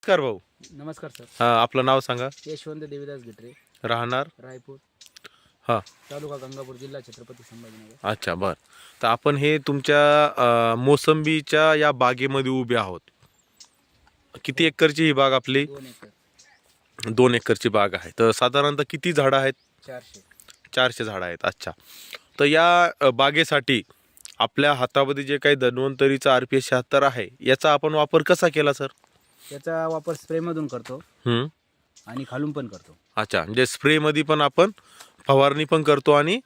नमस्कार भाऊ. नमस्कार सर. आपलं नाव सांगा. यशवंत देवीदास गिटरे, राहणार. रायपूर, हां. तालुका गंगापूर, जिल्हा छत्रपती संभाजीनगर. अच्छा, बरं. तर आपण हे तुमच्या मोसंबीच्या या बागेमध्ये उभे आहोत. किती एकरची ही बाग आपली? 2 एकर, 2 एकरची बाग आहे. तर साधारणतः किती झाडं आहेत? 400. 400 झाडं आहेत. अच्छा. तर या बागेसाठी आपल्या हातामध्ये जे काही धन्वंतरीचा RPS 76 आहे, याचा आपण वापर कसा केला सर? याचा वापर स्प्रेमधून करतो आणि खालून पण करतो. अच्छा, म्हणजे स्प्रेमध्ये पण आपण फवारणी पण करतो आणि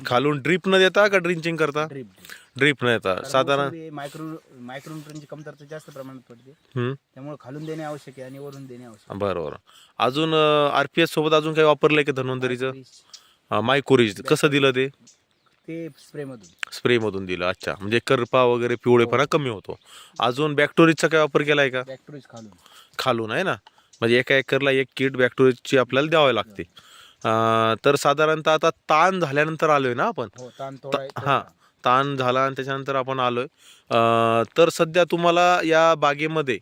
खालून ड्रीप न देता का ड्रिंचिंग करता? ड्रीप. ड्रीप न देता साधारण. मायक्रोन्यूट्रनची कमतरता जास्त प्रमाणात पडते, हम्म. त्यामुळे खालून देणे आवश्यक आहे आणि वरून देणे आवश्यक आहे. बरोबर. अजून RPS सोबत अजून काही वापरलंय का धन्वंतरीचं? मायकोरीज कसं दिलं ते? ते स्प्रेमधून. स्प्रेमधून दिलं. अच्छा, म्हणजे करपा वगैरे पिवळेपणा कमी होतो. अजून बॅक्टोरीजचा काय वापर केलाय का? बॅक्टेरिया खालून. खालून आहे ना, म्हणजे एका एकरला 1 किट बॅक्टोरीजची आपल्याला द्यावी लागते. तर साधारणतः आता ताण झाल्यानंतर आलोय ना आपण. हो, ताण तोडायचा. हां, ताण झाला आणि त्याच्यानंतर आपण आलोय. तर सध्या तुम्हाला या बागेमध्ये,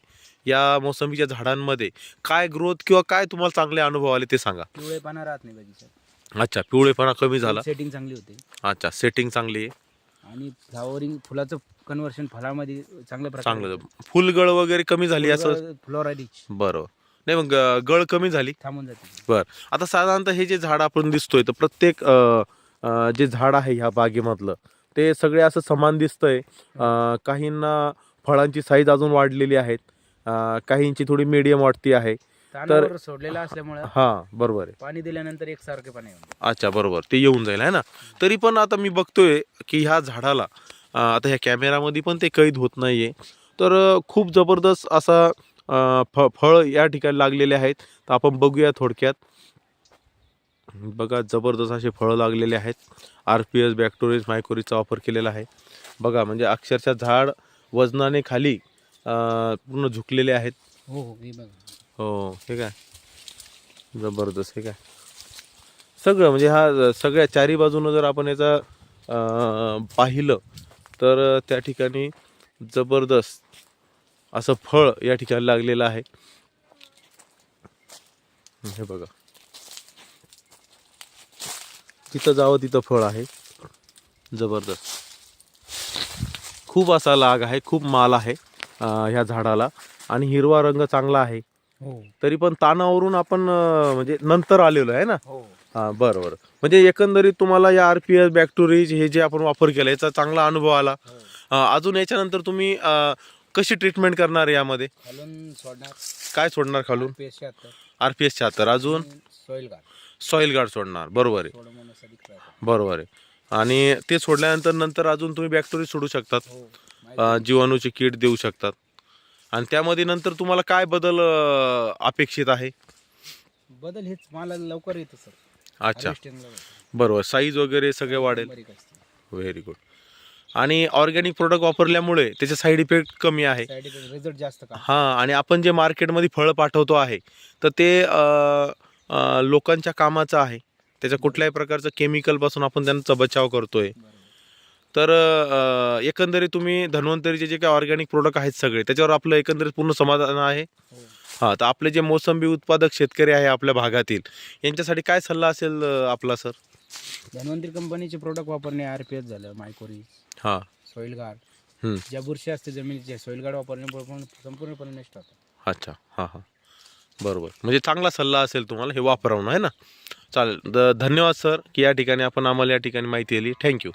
या मोसंबीच्या झाडांमध्ये काय ग्रोथ किंवा काय तुम्हाला चांगले अनुभव आले ते सांगा. पिवळेपणा राहत नाही भाजीचा. अच्छा, पिवळेपणा कमी झाला. सेटिंग चांगली होते अच्छा, सेटिंग चांगली आहे. आणि फ्लावरिंग, फुलाचं कन्व्हर्शन फळामध्ये चांगल्या प्रकारे चांगलं. फुलगळ वगैरे कमी झाली असं? फ्लोरा रिच बरोबर. नाही मग गळ कमी झाली. थांबून जाते. बर. आता साधारणतः हे जे झाड आपण दिसतोय, तर प्रत्येक जे झाड आहे ह्या बागेमधलं, ते सगळे असं समान दिसतंय. काहींना फळांची साईज अजून वाढलेली आहेत, काहींची थोडी मीडियम वाटती आहे. तानावर सोडलेला असल्यामुळे हां, बरोबर आहे. पाणी दिल्यानंतर एकसारखे पाणी येऊन जातं. अच्छा, बरोबर. ते येऊन जाईल आहे ना. तरी पण आता मी बघतोय की ह्या झाडाला आता ह्या कॅमेरामध्ये पण ते कैद होत नाहीये. तर खूप जबरदस्त असा फळ या ठिकाणी लागलेले आहेत. तर आपण बघूया थोडक्यात. बघा, जबरदस्त असे फळं लागलेले आहेत. RPS, बॅक्टोरीज, मायकोरीजचा वापर केलेला आहे. बघा, म्हणजे अक्षरशः झाड वजनाने खाली पूर्ण झुकलेले आहेत. हो हो, हे बघा. हो, हे काय जबरदस्त. हे काय सगळं, म्हणजे हा सगळ्या चारी बाजूनं जर आपण याचा पाहिलं तर त्या ठिकाणी जबरदस्त असं फळ या ठिकाणी लागलेलं आहे. हे बघा, तिथं जावं तिथं फळ आहे. जबरदस्त. खूप असा लाग आहे, खूप माल आहे ह्या झाडाला आणि हिरवा रंग चांगला आहे. हो तरी पण तानावरून आपण म्हणजे नंतर आलेलो आहे ना. हो. हां, बरोबर. म्हणजे एकंदरीत तुम्हाला या RPS, बॅक्टोरीज हे जे आपण वापर केला, याचा चांगला अनुभव आला. अजून याच्यानंतर तुम्ही कशी ट्रीटमेंट करणार यामध्ये? खालून सोडणार. काय सोडणार खालून? RPS 76. अजून सॉइल गार्ड. सॉइल गार्ड सोडणार. बरोबर आहे. बरोबर आहे. आणि ते सोडल्यानंतर नंतर अजून तुम्ही बॅक्टेरिया सोडू शकतात. हो. जीवाणूची किट देऊ शकतात. आणि त्यामध्ये नंतर तुम्हाला काय बदल अपेक्षित आहे? बदल हेच, मला लवकर येतं सर. अच्छा, बरोबर. साईज वगैरे सगळे वाढेल. Very good. आणि ऑर्गॅनिक प्रोडक्ट वापरल्यामुळे त्याचे साईड इफेक्ट कमी आहे. रिझल्ट जास्त का? हां, आणि आपण जे मार्केटमध्ये फळं पाठवतो आहे, तर ते लोकांच्या कामाचं आहे. त्याच्या कुठल्याही प्रकारचं केमिकलपासून आपण त्यांचा बचाव करतोय. तर एकंदरीत तुम्ही धन्वंतरीचे जे काही ऑर्गॅनिक प्रोडक्ट आहेत सगळे, त्याच्यावर आपलं एकंदरीत पूर्ण समाधान आहे. हां, तर आपले जे मोसंबी उत्पादक शेतकरी आहे आपल्या भागातील, यांच्यासाठी काय सल्ला असेल आपला सर? धन्वंतरी कंपनीचे प्रोडक्ट वापरणे, RPS झालं, मायकोरीज, हां. Soil guard. ज्या बुरशी असते जमिनीचे, सॉइल गार्ड वापरण्यामुळे संपूर्णपणे नष्ट होतात. अच्छा, हां हां, बरोबर. म्हणजे चांगला सल्ला असेल तुम्हाला हे वापरवणं, आहे ना. चालेल. धन्यवाद सर, की या ठिकाणी आपण आम्हाला या ठिकाणी माहिती दिली. थँक्यू.